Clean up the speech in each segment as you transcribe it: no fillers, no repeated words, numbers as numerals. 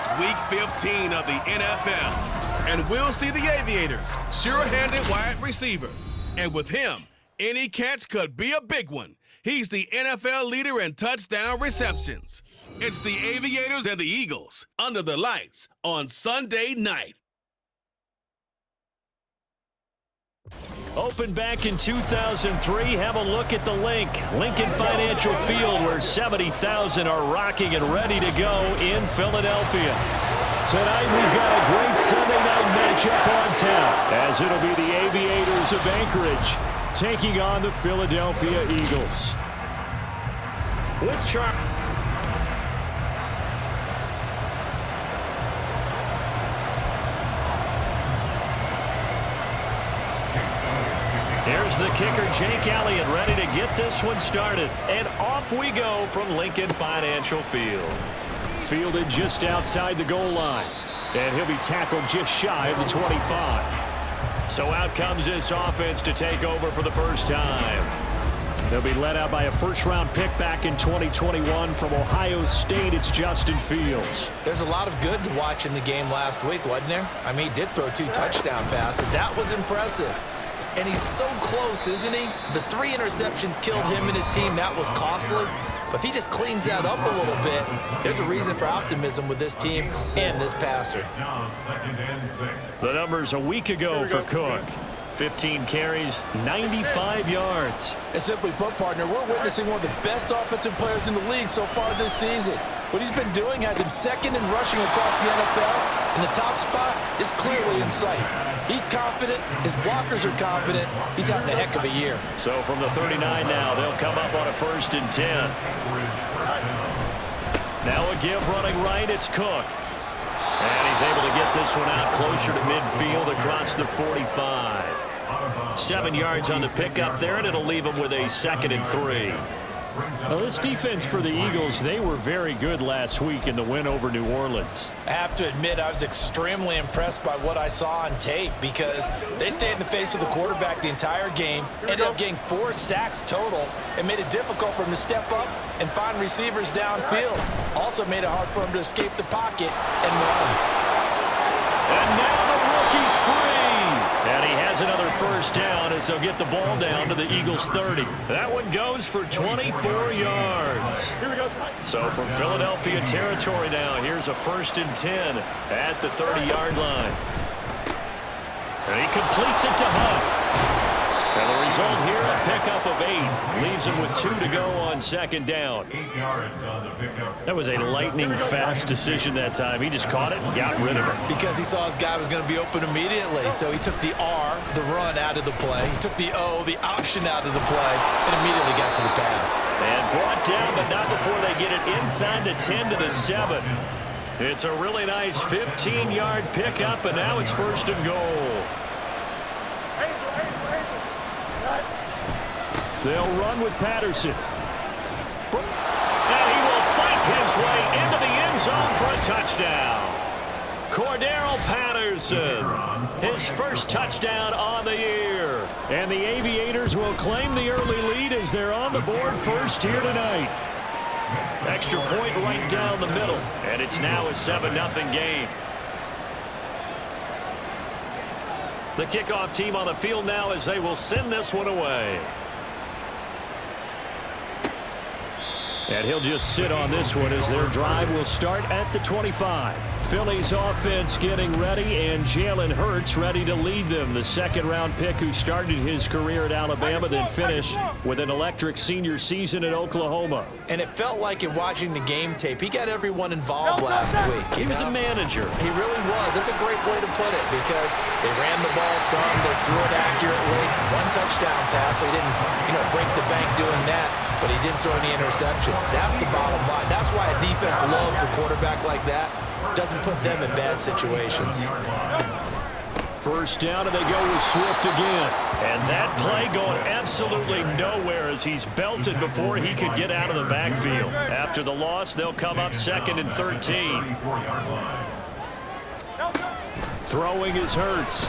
It's Week 15 of the NFL. And we'll see the Aviators, sure-handed wide receiver. And with him, any catch could be a big one. He's the NFL leader in touchdown receptions. It's the Aviators and the Eagles under the lights on Sunday night. Opened back in 2003, have a look at the link. Lincoln Financial Field, where 70,000 are rocking and ready to go in Philadelphia. Tonight we've got a great Sunday night matchup on tap, as it'll be the Aviators of Anchorage taking on the Philadelphia Eagles. With Charm. Here's the kicker, Jake Elliott, ready to get this one started. And off we go from Lincoln Financial Field. Fielded just outside the goal line. And he'll be tackled just shy of the 25. So out comes this offense to take over for the first time. They'll be led out by a first-round pick back in 2021 from Ohio State. It's Justin Fields. There's a lot of good to watch in the game last week, wasn't there? I mean, he did throw 2 touchdown passes. That was impressive. And he's so close, isn't he? The 3 interceptions killed him and his team. That was costly. But if he just cleans that up a little bit, there's a reason for optimism with this team and this passer. The numbers a week ago for Cook. 15 carries, 95 yards. And simply put, partner, we're witnessing one of the best offensive players in the league so far this season. What he's been doing has him second in rushing across the NFL, and the top spot is clearly in sight. He's confident. His blockers are confident. He's having a heck of a year. So from the 39 now, they'll come up on a 1st and 10. Now a give running right, it's Cook. And he's able to get this one out closer to midfield across the 45. 7 yards on the pickup there, and it'll leave him with a 2nd and 3. Now, this defense for the Eagles, they were very good last week in the win over New Orleans. I have to admit, I was extremely impressed by what I saw on tape because they stayed in the face of the quarterback the entire game, ended up getting 4 sacks total, and made it difficult for him to step up and find receivers downfield. Also made it hard for him to escape the pocket and run. And now the rookie's free. And he has another first down as they'll get the ball down to the Eagles' 30. That one goes for 24 yards. So from Philadelphia territory now, here's a 1st and 10 at the 30-yard line. And he completes it to Hunt. And the result here, a pickup of 8. Leaves him with 2 to go on 2nd down. 8 yards on the pickup. That was a lightning-fast decision that time. He just caught it and got rid of it. Because he saw his guy was going to be open immediately. So he took the R, the run, out of the play. He took the O, the option, out of the play, and immediately got to the pass. And brought down, but not before they get it inside the 10 to the 7. It's a really nice 15-yard pickup, and now it's 1st and goal. They'll run with Patterson. And he will fight his way into the end zone for a touchdown. Cordarrelle Patterson, his first touchdown on the year. And the Aviators will claim the early lead as they're on the board first here tonight. Extra point right down the middle. And it's now a 7-0 game. The kickoff team on the field now as they will send this one away. And he'll just sit on this one as their drive will start at the 25. Philly's offense getting ready, and Jalen Hurts ready to lead them. The 2nd-round pick who started his career at Alabama, then finished with an electric senior season at Oklahoma. And it felt like in watching the game tape, he got everyone involved last week. He was a manager. He really was. That's a great way to put it because they ran the ball some, they threw it accurately, 1 touchdown pass, so he didn't, break the bank doing that, but he didn't throw any interceptions. That's the bottom line. That's why a defense loves a quarterback like that. Doesn't put them in bad situations. First down, and they go with Swift again. And that play going absolutely nowhere as he's belted before he could get out of the backfield. After the loss, they'll come up 2nd and 13. Throwing is Hurts.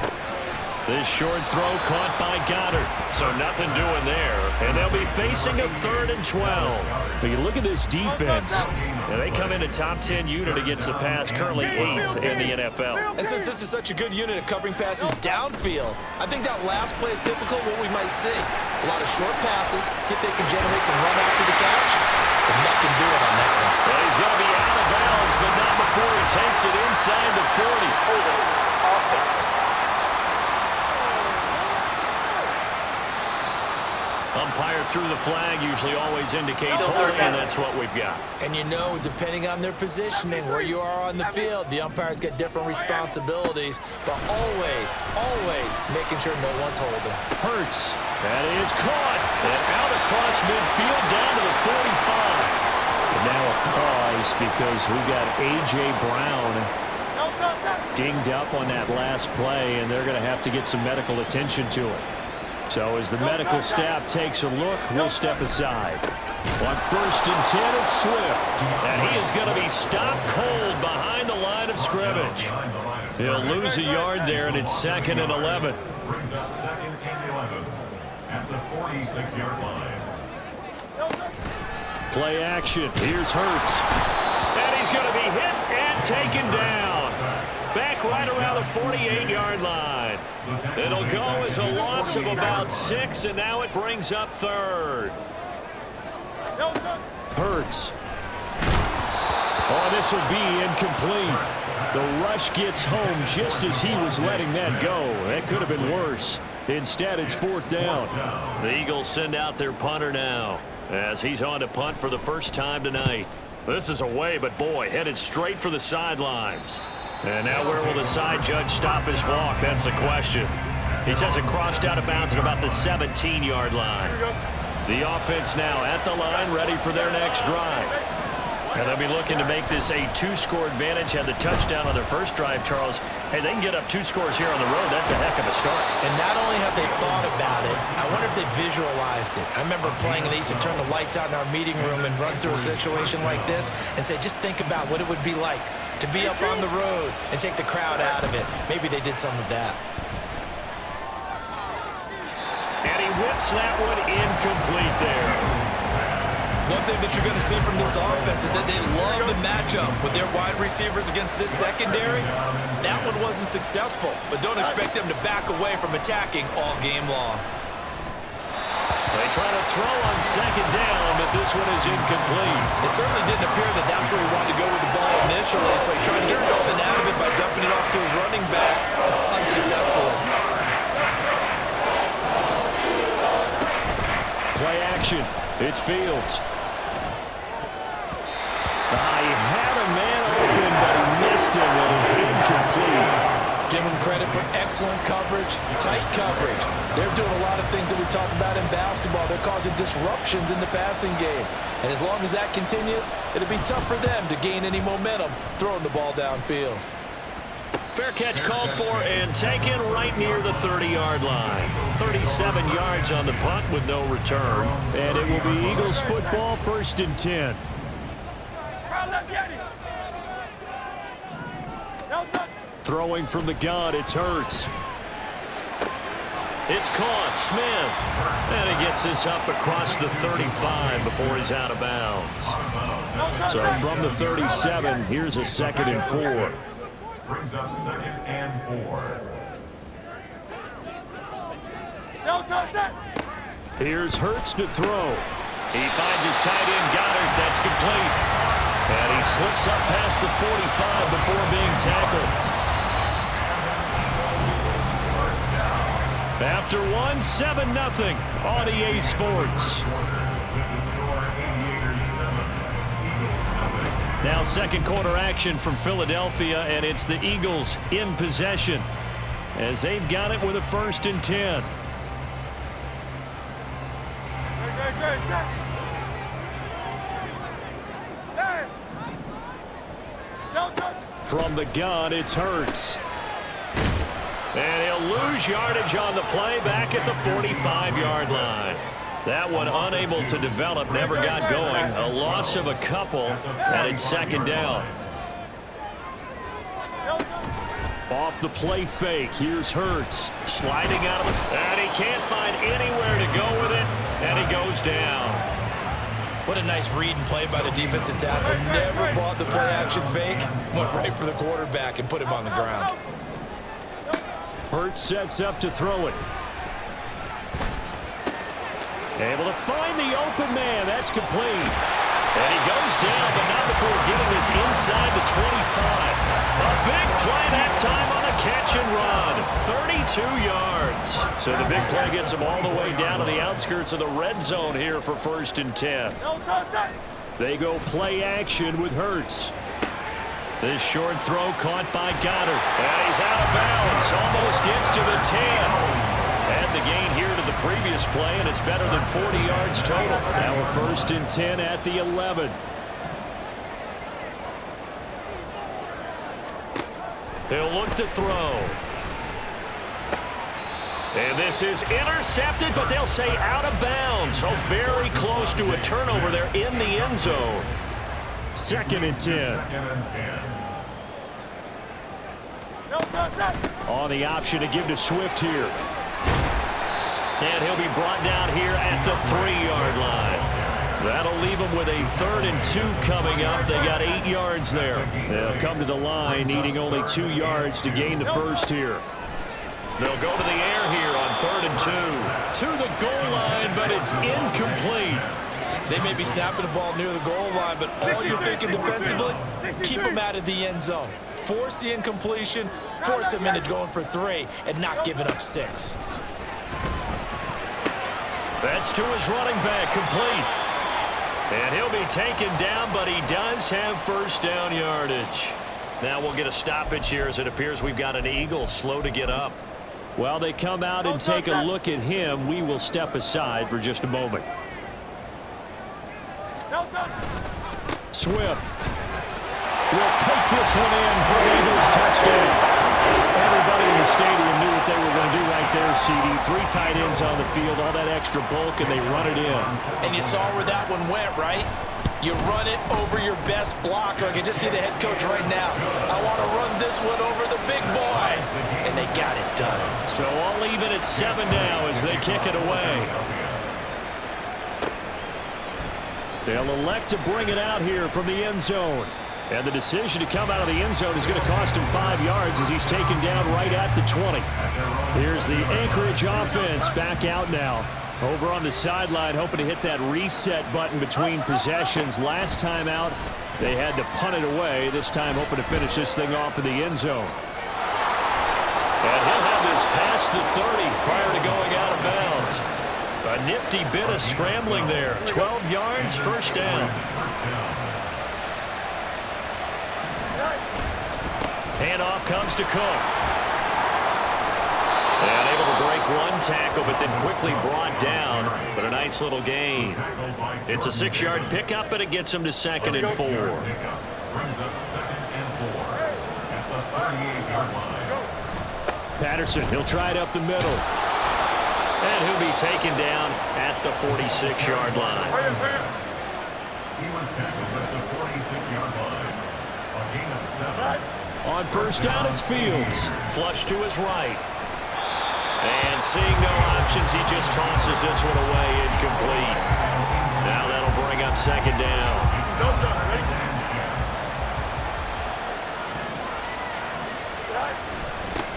This short throw caught by Goddard. So nothing doing there. And they'll be facing a 3rd and 12. But you look at this defense. And they come in a top 10 unit against the pass, currently 8th in the NFL. And since this is such a good unit at covering passes downfield, I think that last play is typical of what we might see. A lot of short passes, see if they can generate some run after the catch, but nothing doing on that one. Well, he's going to be out of bounds, but not before he takes it inside the 40. Umpire threw the flag, usually always indicates holding, and that's what we've got. And you know, depending on their positioning, where you are on the field, the umpires get different responsibilities, but always, always making sure no one's holding. Hurts. That is caught. And out across midfield down to the 45. And now a pause because we got A.J. Brown dinged up on that last play, and they're going to have to get some medical attention to it. So as the medical staff takes a look, we'll step aside. On 1st and 10, it's Swift. And he is going to be stopped cold behind the line of scrimmage. He'll lose a yard there, and it's 2nd and 11. Brings up 2nd and 11 at the 46-yard line. Play action. Here's Hurts. And he's going to be hit and taken down. Back right around the 48-yard line. It'll go as a loss of about 6, and now it brings up 3rd. Hurts. Oh, this will be incomplete. The rush gets home just as he was letting that go. That could have been worse. Instead, it's 4th down. The Eagles send out their punter now as he's on to punt for the first time tonight. This is away, but boy, headed straight for the sidelines. And now where will the side judge stop his walk? That's the question. He says it crossed out of bounds at about the 17-yard line. The offense now at the line, ready for their next drive. And they'll be looking to make this a 2-score advantage. Had the touchdown on their first drive, Charles. Hey, they can get up 2 scores here on the road. That's a heck of a start. And not only have they thought about it, I wonder if they visualized it. I remember playing, and they used to turn the lights out in our meeting room and run through a situation like this and say, just think about what it would be like to be up on the road and take the crowd out of it. Maybe they did some of that. And he whips that one incomplete there. One thing that you're going to see from this offense is that they love the matchup with their wide receivers against this secondary. That one wasn't successful, but don't expect them to back away from attacking all game long. They try to throw on 2nd down, but this one is incomplete. It certainly didn't appear that that's where he wanted to go with the ball initially, so he tried to get something out of it by dumping it off to his running back unsuccessfully. Play action. It's Fields. He had a man open, but he missed him, and it's incomplete. Give them credit for excellent coverage, tight coverage. They're doing a lot of things that we talk about in basketball. They're causing disruptions in the passing game. And as long as that continues, it'll be tough for them to gain any momentum throwing the ball downfield. Fair catch called for and taken right near the 30-yard line. 37 yards on the punt with no return. And it will be Eagles football, 1st and 10. Throwing from the gun, it's Hurts. It's caught, Smith. And he gets this up across the 35 before he's out of bounds. So from the 37, here's a 2nd and 4. Brings up 2nd and 4. Here's Hurts to throw. He finds his tight end, Goddard. That's complete. And he slips up past the 45 before being tackled. After 7-0 on EA Sports. Now 2nd quarter action from Philadelphia, and it's the Eagles in possession as they've got it with a 1st and 10. From the gun, it's Hurts. And he'll lose yardage on the play back at the 45-yard line. That one unable to develop, never got going. A loss of a couple, and it's 2nd down. Off the play fake, here's Hurts. Sliding out of it, and he can't find anywhere to go with it, and he goes down. What a nice read and play by the defensive tackle. Never bought the play-action fake. Went right for the quarterback and put him on the ground. Hurts sets up to throw it. Able to find the open man. That's complete. And he goes down, but not before getting this inside the 25. A big play that time on a catch and run. 32 yards. So the big play gets him all the way down to the outskirts of the red zone here for 1st and 10. They go play action with Hurts. This short throw caught by Goddard. And he's out of bounds. Almost gets to the 10. And the gain here to the previous play, and it's better than 40 yards total. Now we're 1st and 10 at the 11. He'll look to throw. And this is intercepted, but they'll say out of bounds. So very close to a turnover there in the end zone. 2nd and 10. On the option to give to Swift here. And he'll be brought down here at the 3-yard line. That'll leave them with a 3rd and 2 coming up. They got 8 yards there. They'll come to the line needing only 2 yards to gain the first here. They'll go to the air here on 3rd and 2. To the goal line, but it's incomplete. They may be snapping the ball near the goal line, but all you're thinking defensively, keep them out of the end zone. Force the incompletion, force them into going for 3, and not giving up 6. That's to his running back, complete. And he'll be taken down, but he does have 1st down yardage. Now we'll get a stoppage here as it appears we've got an Eagle slow to get up. While they come out and take a look at him, we will step aside for just a moment. Swift will take this one in for an Eagles touchdown. Everybody in the stadium knew what they were going to do right there, CD. 3 tight ends on the field, all that extra bulk, and they run it in. And you saw where that one went, right? You run it over your best blocker. I can just see the head coach right now. I want to run this one over the big boy. And they got it done. So I'll leave it at 7 now as they kick it away. They'll elect to bring it out here from the end zone. And the decision to come out of the end zone is going to cost him 5 yards as he's taken down right at the 20. Here's the Anchorage offense back out now. Over on the sideline, hoping to hit that reset button between possessions. Last time out, they had to punt it away. This time, hoping to finish this thing off in the end zone. And he'll have this past the 30 prior to going out of bounds. A nifty bit of scrambling there. 12 yards, 1st down. Handoff comes to Cook. And able to break 1 tackle, but then quickly brought down. But a nice little gain. It's a 6-yard pickup, and it gets him to 2nd and 4. Brings up 2nd and 4 at the 38-yard line. Patterson, he'll try it up the middle. And he'll be taken down at the 46-yard line. He was tackled at the 46-yard line. A gain of 7. On 1st down, it's Fields. Flush to his right. And seeing no options, he just tosses this one away, incomplete. Now that'll bring up 2nd down.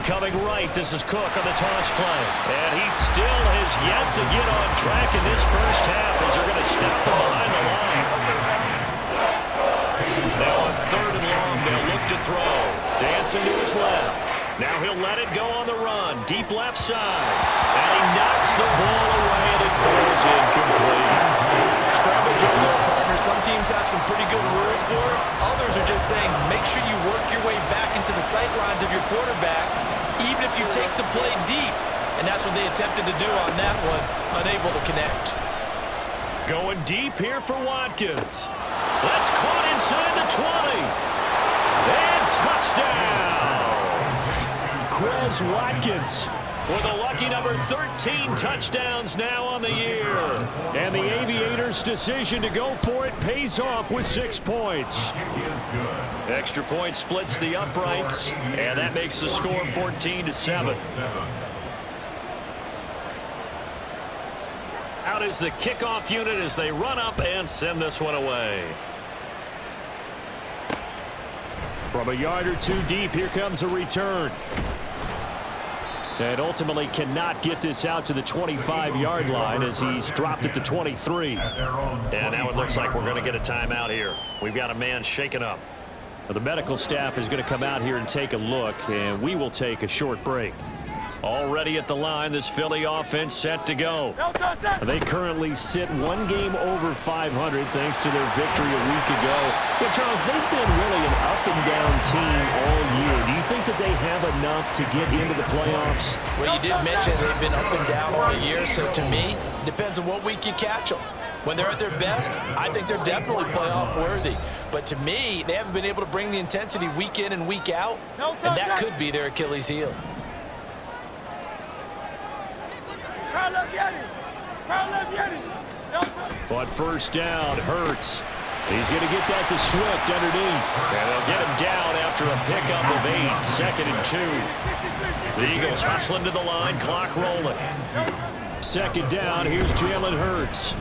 Coming right, this is Cook on the toss play. And he still has yet to get on track in this first half as they're going to step him behind the line. Now on 3rd and long, they'll look to throw. Dancing to his left. Now he'll let it go on the run. Deep left side. And he knocks the ball away and it falls incomplete. Scramble drill there, partner. Some teams have some pretty good rules for it. Others are just saying make sure you work your way back into the sight lines of your quarterback, even if you take the play deep. And that's what they attempted to do on that one, unable to connect. Going deep here for Watkins. That's caught inside the 20. And touchdown. Quez Watkins with a lucky number 13 touchdowns now on the year. And the Aviators' decision to go for it pays off with 6 points. Extra point splits the uprights, and that makes the score 14-7. Out is the kickoff unit as they run up and send this one away. From a yard or two deep, here comes a return. And ultimately cannot get this out to the 25-yard line as he's dropped at the 23. And now it looks like we're going to get a timeout here. We've got a man shaken up. The medical staff is going to come out here and take a look, and we will take a short break. Already at the line, this Philly offense set to go. They currently sit one game over 500 thanks to their victory a week ago. Yeah, Charles, they've been really an up-and-down team all year. Do you think that they have enough to get into the playoffs? Well, you did mention they've been up and down all year, so to me, it depends on what week you catch them. When they're at their best, I think they're definitely playoff worthy. But to me, they haven't been able to bring the intensity week in and week out, and that could be their Achilles heel. On first down, Hurts. He's going to get that to Swift underneath. And they'll get him down after a pickup of 8, 2nd and 2. The Eagles hustling to the line, clock rolling. 2nd down, here's Jalen Hurts.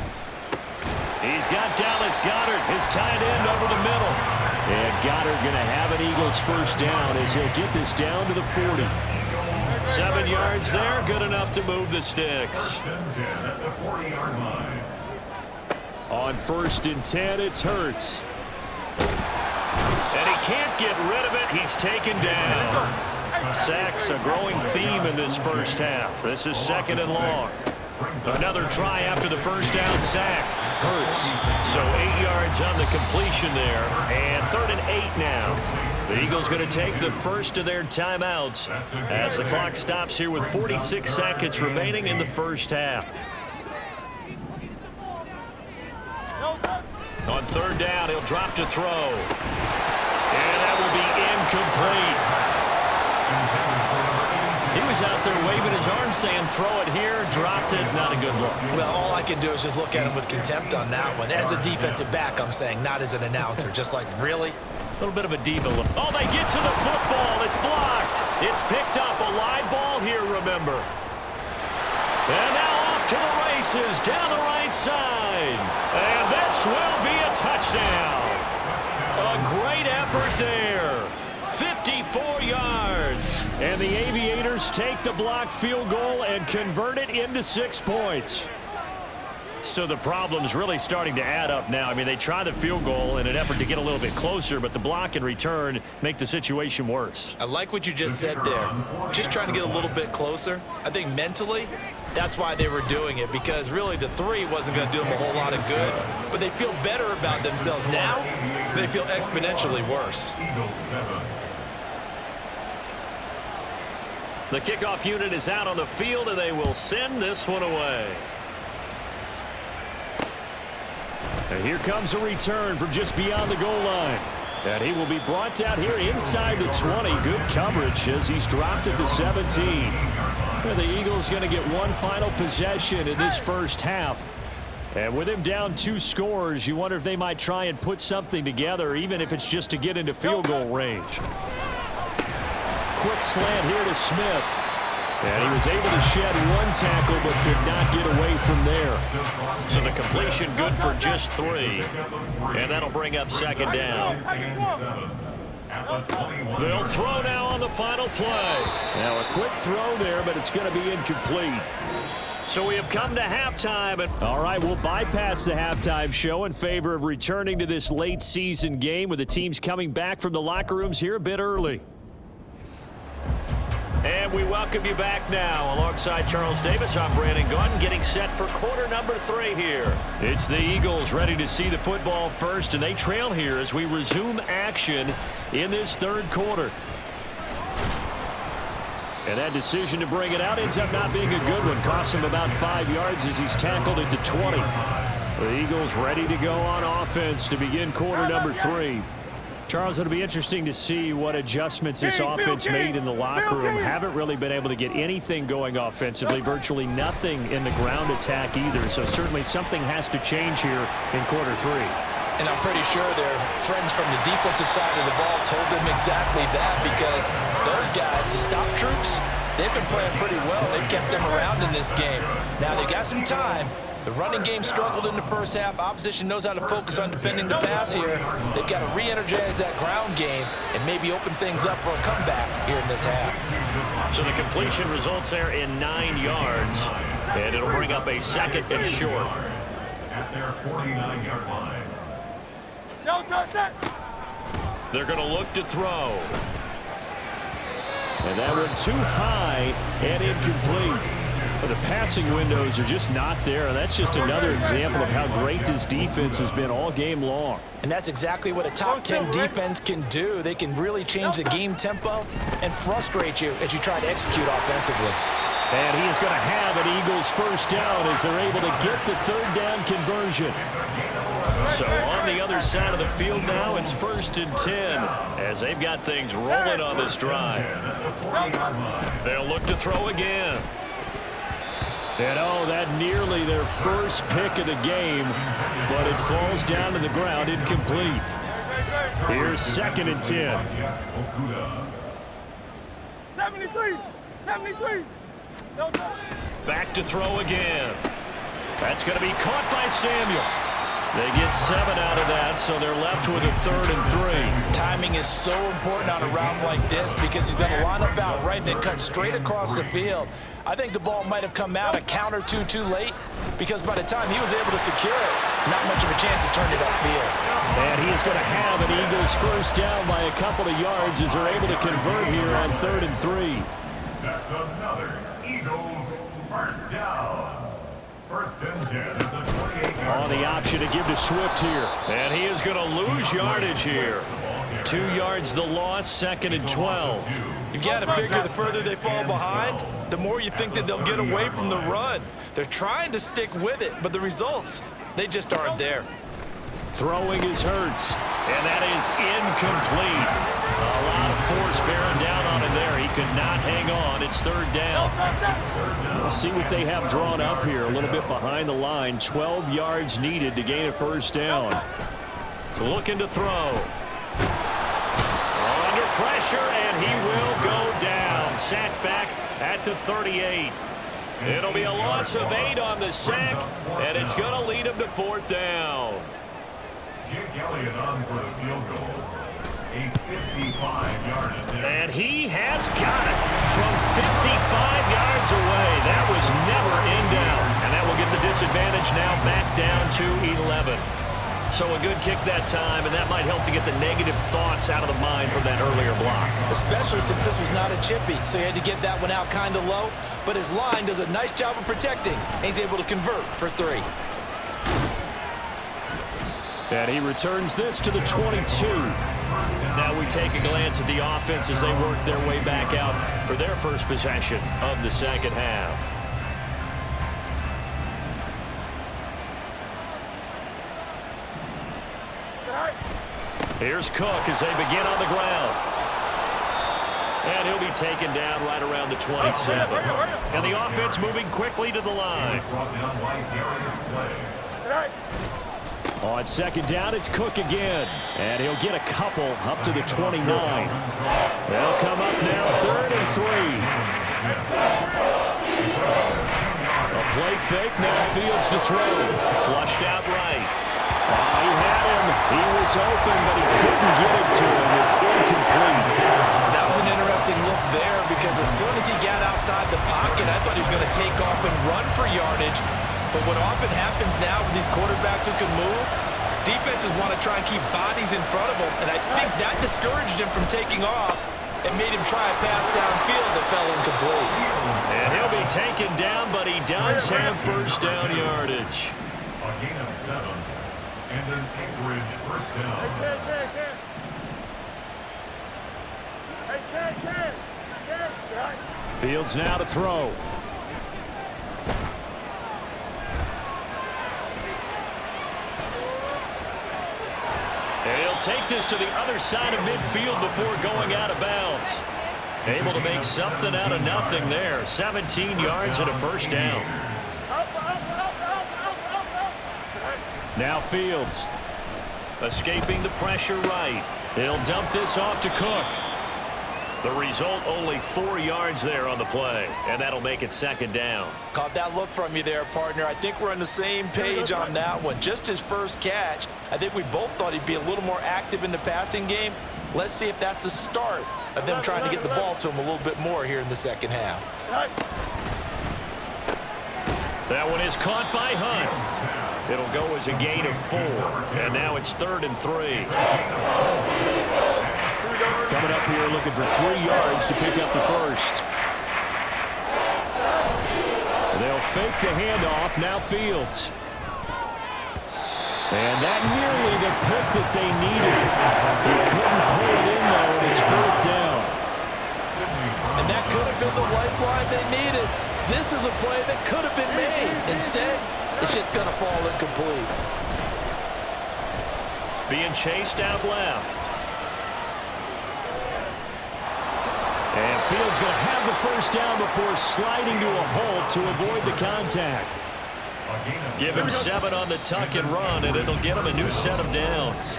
He's got Dallas Goedert, his tight end, over the middle. And Goedert going to have an Eagles first down as he'll get this down to the 40. 7 yards there, good enough to move the sticks. At the 40-yard line. On 1st and 10, it's Hurts. And he can't get rid of it. He's taken down. Sacks a growing theme in this first half. This is 2nd and long. Another try after the first down sack. Hurts. So 8 yards on the completion there. And 3rd and 8 now. The Eagles going to take the first of their timeouts as the clock stops here with 46 seconds remaining in the first half. On 3rd down, he'll drop to throw. And that will be incomplete. He was out there waving his arm saying, throw it here, dropped it, not a good look. Well, all I can do is just look at him with contempt on that one. As a defensive back, I'm saying, not as an announcer. Just like, really? A little bit of a diva look. Oh, they get to the football. It's blocked. It's picked up. A live ball here, remember. And now off to the races down the right side. And this will be a touchdown. A great effort there. 54 yards. And the Aviators take the blocked field goal and convert it into 6 points. So the problem's really starting to add up now. I mean, they try the field goal in an effort to get a little bit closer, but the block and return make the situation worse. I like what you just said there. Just trying to get a little bit closer. I think mentally, that's why they were doing it, because really the 3 wasn't going to do them a whole lot of good, but they feel better about themselves. Now, they feel exponentially worse. The kickoff unit is out on the field, and they will send this one away. And here comes a return from just beyond the goal line. And he will be brought down here inside the 20. Good coverage as he's dropped at the 17. And the Eagles going to get one final possession in this first half. And with him down 2 scores, you wonder if they might try and put something together, even if it's just to get into field goal range. Quick slant here to Smith. And he was able to shed 1 tackle but could not get away from there. So the completion good for just 3. And that'll bring up 2nd down. They'll throw now on the final play. Now a quick throw there, but it's going to be incomplete. So we have come to halftime. All right, we'll bypass the halftime show in favor of returning to this late season game with the teams coming back from the locker rooms here a bit early. And we welcome you back now. Alongside Charles Davis, I'm Brandon Gaudin, getting set for quarter number 3 here. It's the Eagles ready to see the football first, and they trail here as we resume action in this 3rd quarter. And that decision to bring it out ends up not being a good one. Costs him about 5 yards as he's tackled into 20. The Eagles ready to go on offense to begin quarter number 3. Charles, it'll be interesting to see what adjustments this offense made in the locker room. Haven't really been able to get anything going offensively, virtually nothing in the ground attack either. So certainly something has to change here in quarter 3. And I'm pretty sure their friends from the defensive side of the ball told them exactly that, because those guys, the stop troops, they've been playing pretty well. They've kept them around in this game. Now they got some time, The running game struggled in the first half. Opposition knows how to focus on defending the pass here. They've got to re-energize that ground game and maybe open things up for a comeback here in this half. So the completion results there in 9 yards, and it'll bring up a 2nd and short. At their 49-yard line. They're going to look to throw. And that one too high and incomplete. But the passing windows are just not there, and that's just another example of how great this defense has been all game long. And that's exactly what a top 10 defense can do. They can really change the game tempo and frustrate you as you try to execute offensively. And he is going to have an Eagles first down as they're able to get the 3rd down conversion. So on the other side of the field now, it's 1st and 10 as they've got things rolling on this drive. They'll look to throw again. And oh, that nearly their first pick of the game, but it falls down to the ground incomplete. Here's 2nd and 10. 73. Back to throw again. That's going to be caught by Samuel. They get 7 out of that, so they're left with a 3rd and 3. Timing is so important on a route like this because he's going to line up out right and then cut straight across the field. I think the ball might have come out a count or two too late because by the time he was able to secure it, not much of a chance to turn it upfield. And he is going to have an Eagles first down by a couple of yards as they're able to convert here on 3rd and 3. That's another Eagles first down. 1st and 10 at the 28-yard On the option to give to Swift here. And he is going to lose yardage here. 2 yards the loss, 2nd and 12. You've got to figure the further they fall behind, the more you think that they'll get away from the run. They're trying to stick with it, but the results, they just aren't there. Throwing is Hurts, and that is incomplete. A lot of force bearing down on him there. He could not hang on. It's 3rd down. We'll see what they have drawn up here. A little bit behind the line. 12 yards needed to gain a first down. Looking to throw. Under pressure, and he will go down. Sacked back at the 38. It'll be a loss of 8 on the sack, and it's going to lead him to 4th down. Jake Elliott on for the field goal. A 55-yard attempt. And he has got it from 55 yards away. That was never in down. And that will get the disadvantage now back down to 11. So a good kick that time, and that might help to get the negative thoughts out of the mind from that earlier block. Especially since this was not a chippy, so he had to get that one out kind of low. But his line does a nice job of protecting, and he's able to convert for 3. And he returns this to the 22. Now we take a glance at the offense as they work their way back out for their first possession of the 2nd half. Here's Cook as they begin on the ground. And he'll be taken down right around the 27. And the offense moving quickly to the line. Brought down by Darius Slay. On 2nd down, it's Cook again. And he'll get a couple up to the 29. They'll come up now 3rd and 3. A play fake, now Fields to throw. Flushed out right. He had him. He was open, but he couldn't get it to him. It's incomplete. That was an interesting look there because as soon as he got outside the pocket, I thought he was going to take off and run for yardage. But what often happens now with these quarterbacks who can move, defenses want to try and keep bodies in front of them, and I think that discouraged him from taking off and made him try a pass downfield that fell incomplete. And he'll be taken down, but he does have first down yardage. A gain of 7 and an Anchorage first down. Fields now to throw. And he'll take this to the other side of midfield before going out of bounds. Able to make something out of nothing there. 17 yards and a first down. Now Fields. Escaping the pressure right. He'll dump this off to Cook. The result, only 4 yards there on the play, and that'll make it second down. Caught that look from you there, partner. I think we're on the same page on that one. Just his first catch, I think we both thought he'd be a little more active in the passing game. Let's see if that's the start of them trying to get the ball to him a little bit more here in the second half. That one is caught by Hunt. It'll go as a gain of 4, and now it's 3rd and 3. Coming up here looking for 3 yards to pick up the first. They'll fake the handoff. Now Fields. And that nearly the pick that they needed. He couldn't pull it in, though, and it's 4th down. And that could have been the lifeline they needed. This is a play that could have been made. Instead, it's just going to fall incomplete. Being chased out left. And Fields going to have the first down before sliding to a halt to avoid the contact. Give him 7 on the tuck and run, and it'll get him a new set of downs.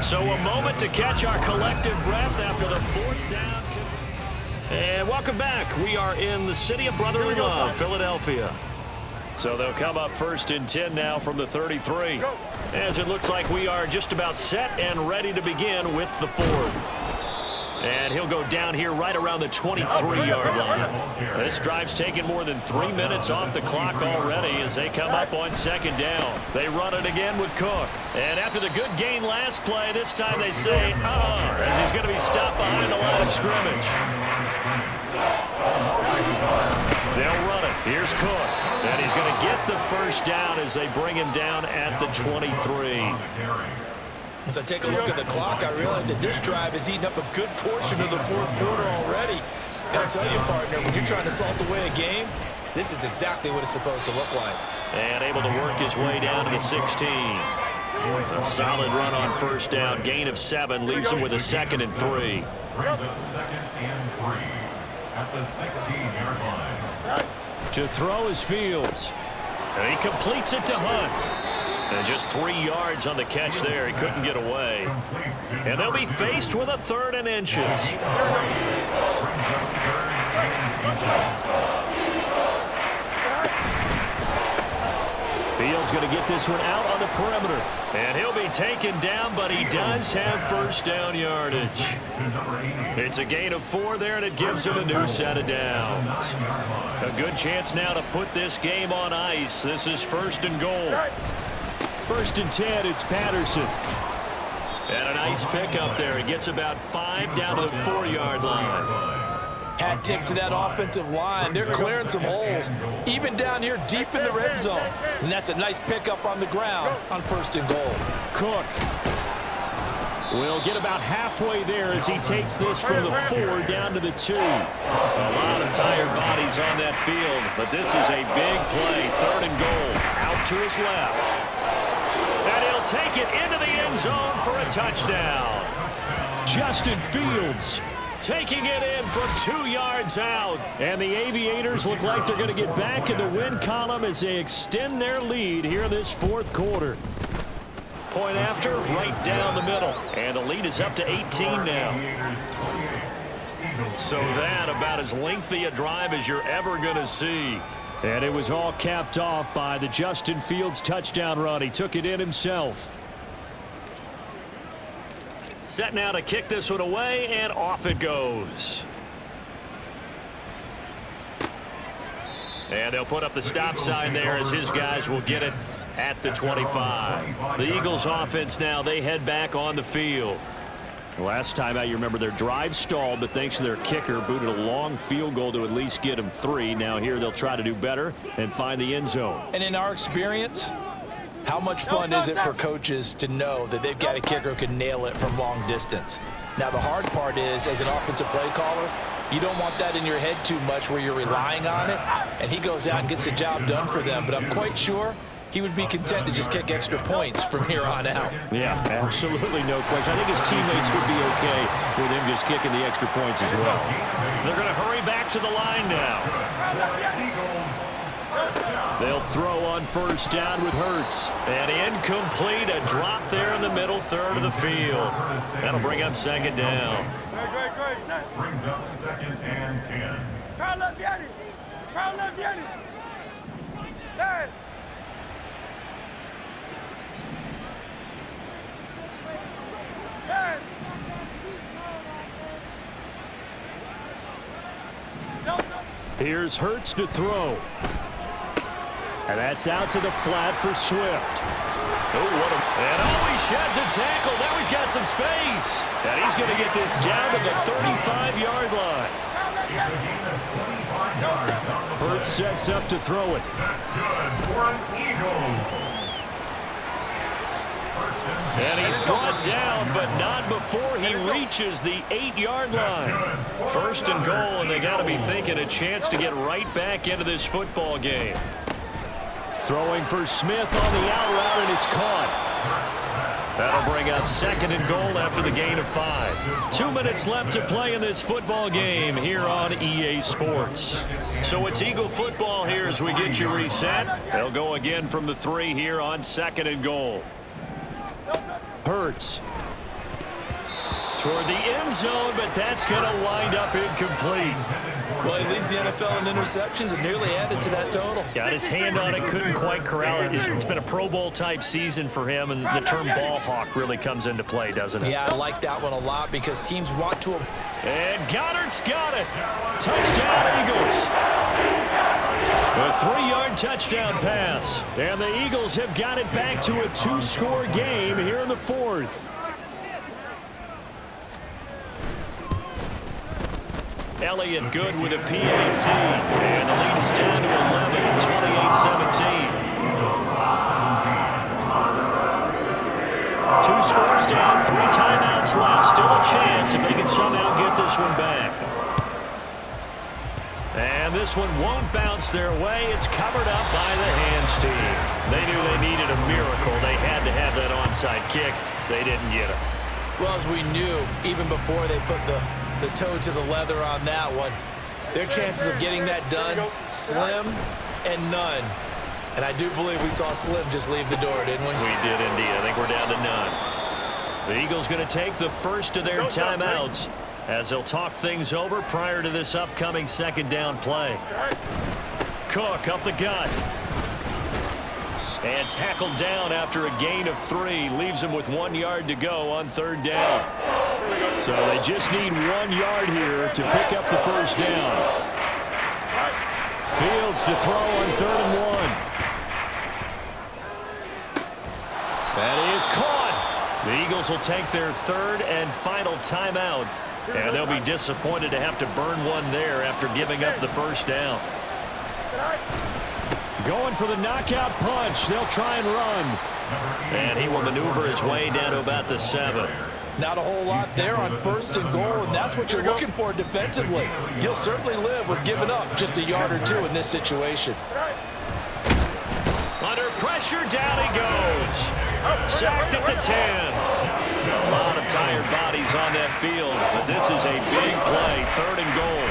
So a moment to catch our collective breath after the 4th down. And welcome back. We are in the city of brotherly love, Philadelphia. So they'll come up 1st and 10 now from the 33. As it looks like we are just about set and ready to begin with the 4th. And he'll go down here right around the 23-yard line. This drive's taken more than 3 minutes off the clock already as they come up on 2nd down. They run it again with Cook. And after the good gain last play, this time they say, as he's going to be stopped behind the line of scrimmage. They'll run it. Here's Cook. And he's going to get the first down as they bring him down at the 23. As I take a look at the clock, I realize that this drive has eaten up a good portion of the 4th quarter already. Gotta tell you, partner, when you're trying to salt away a game, this is exactly what it's supposed to look like. And able to work his way down to the 16. A solid run on 1st down. Gain of 7 leaves him with a 2nd and 3. Brings up 2nd and 3 at the 16-yard line. To throw is Fields. And he completes it to Hunt. And just 3 yards on the catch there. He couldn't get away. And they'll be faced with a 3rd and inches. Fields going to get this one out on the perimeter. And he'll be taken down, but he does have 1st down yardage. It's a gain of 4 there, and it gives him a new set of downs. A good chance now to put this game on ice. This is 1st and goal. 1st and 10, it's Patterson. And a nice pickup there. He gets about 5 down to the 4-yard line. Hat tip to that offensive line. They're clearing some holes, even down here deep in the red zone. And that's a nice pickup on the ground on 1st and goal. Cook will get about halfway there as he takes this from the 4 down to the 2. A lot of tired bodies on that field, but this is a big play. 3rd and goal. Out to his left. And he'll take it into the end zone for a touchdown. Justin Fields taking it in from 2 yards out. And the Aviators look like they're going to get back in the win column as they extend their lead here in this 4th quarter. Point after, right down the middle. And the lead is up to 18 now. So that about as lengthy a drive as you're ever going to see. And it was all capped off by the Justin Fields touchdown run. He took it in himself. Set now to kick this one away, and off it goes. And they'll put up the stop sign there as his guys will get it at the 25. The Eagles offense now, they head back on the field. Last time out, you remember their drive stalled, but thanks to their kicker, booted a long field goal to at least get them 3. Now here they'll try to do better and find the end zone. And in our experience, how much fun is it for coaches to know that they've got a kicker who can nail it from long distance? Now the hard part is, as an offensive play caller, you don't want that in your head too much where you're relying on it, and he goes out and gets the job done for them. But I'm quite sure he would be content to just kick extra points from here on out. Yeah, absolutely no question. I think his teammates would be okay with him just kicking the extra points as well. They're going to hurry back to the line now. They'll throw on first down with Hurts. And incomplete, a drop there in the middle third of the field. That'll bring up second down. Brings up 2nd and 10. Here's Hurts to throw. And that's out to the flat for Swift. And he sheds a tackle. Now he's got some space. And he's going to get this down to the 35-yard line. Hurts sets up to throw it. That's good for an Eagles. And he's brought down, but not before he reaches the 8-yard line. First and goal, and they got to be thinking a chance to get right back into this football game. Throwing for Smith on the out route, and it's caught. That'll bring up 2nd and goal after the gain of 5. 2 minutes left to play in this football game here on EA Sports. So it's Eagle football here as we get you reset. They'll go again from the 3 here on 2nd and goal. Hurts toward the end zone, but that's going to wind up incomplete. Well, he leads the NFL in interceptions and nearly added to that total. Got his hand on it, couldn't quite corral it. It's been a Pro Bowl type season for him, and the term ball hawk really comes into play, doesn't it? Yeah, I like that one a lot because teams want to. And Goddard's got it. Touchdown, Eagles. A 3-yard touchdown pass. And the Eagles have got it back to a 2-score game here in the 4th. Elliott good with a PAT. And the lead is down to 11 at 28-17. 2 scores down, 3 timeouts left. Still a chance if they can somehow get this one back. And this one won't bounce their way. It's covered up by the hands team. They knew they needed a miracle. They had to have that onside kick. They didn't get it. Well, as we knew, even before they put the toe to the leather on that one, their chances of getting that done, slim and none. And I do believe we saw Slim just leave the door, didn't we? We did indeed. I think we're down to none. The Eagles going to take the first of their timeouts as they'll talk things over prior to this upcoming 2nd down play. Cook up the gut. And tackled down after a gain of 3. Leaves him with 1 yard to go on 3rd down. So they just need 1 yard here to pick up the first down. Fields to throw on 3rd and 1. That is caught. The Eagles will take their 3rd and final timeout. And they'll be disappointed to have to burn one there after giving up the first down. Going for the knockout punch. They'll try and run. And he will maneuver his way down to about the 7. Not a whole lot there on 1st and goal, and that's what you're looking for defensively. You'll certainly live with giving up just a yard or 2 in this situation. Under pressure, down he goes. Sacked at the 10. A lot of tired bodies on that field, but this is a big play, 3rd and goal.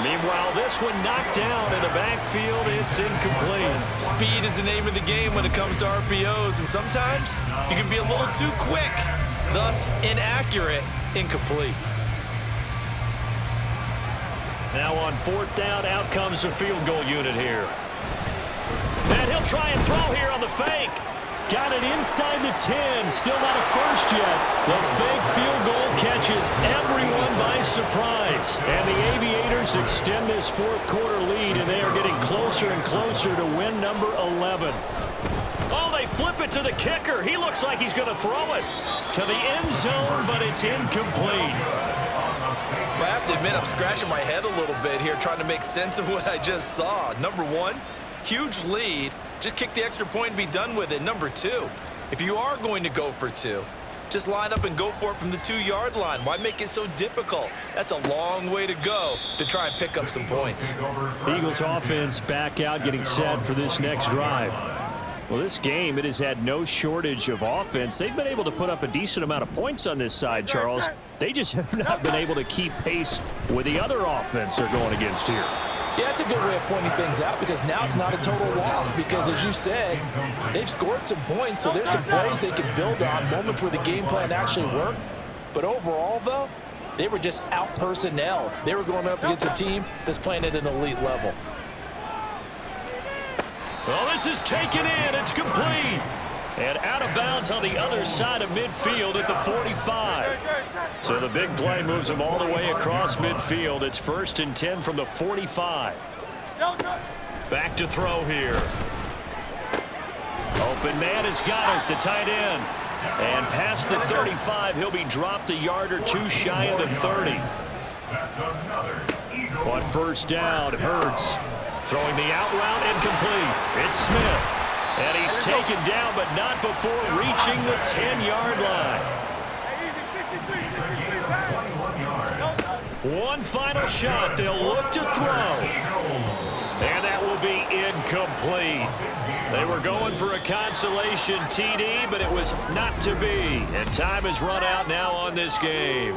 Meanwhile, this one knocked down in the backfield. It's incomplete. Speed is the name of the game when it comes to RPOs, and sometimes you can be a little too quick, thus inaccurate, incomplete. Now on 4th down, out comes the field goal unit here. And he'll try and throw here on the fake. Got it inside the 10. Still not a first yet. The fake field goal catches everyone by surprise. And the Aviators extend this 4th quarter lead, and they are getting closer and closer to win number 11. Oh, they flip it to the kicker. He looks like he's going to throw it to the end zone, but it's incomplete. Well, I have to admit, I'm scratching my head a little bit here trying to make sense of what I just saw. Number 1, huge lead. Just kick the extra point and be done with it. Number 2, if you are going to go for 2, just line up and go for it from the 2-yard line. Why make it so difficult? That's a long way to go to try and pick up some points. Eagles offense back out, getting set for this next drive. Well, this game, it has had no shortage of offense. They've been able to put up a decent amount of points on this side, Charles. They just have not been able to keep pace with the other offense they're going against here. Yeah, that's a good way of pointing things out because now it's not a total loss because, as you said, they've scored some points, so there's some plays they can build on, moments where the game plan actually worked. But overall, though, they were just out-personnel. They were going up against a team that's playing at an elite level. Well, this is taken in. It's complete. And out of bounds on the other side of midfield at the 45. So the big play moves them all the way across midfield. It's 1st and 10 from the 45. Back to throw here. Open man has got it, the tight end. And past the 35, he'll be dropped a yard or two shy of the 30. On 1st down, Hurts throwing the out route incomplete. It's Smith. And he's taken down, but not before reaching the 10-yard line. One final shot. They'll look to throw. And that will be incomplete. They were going for a consolation TD, but it was not to be. And time has run out now on this game.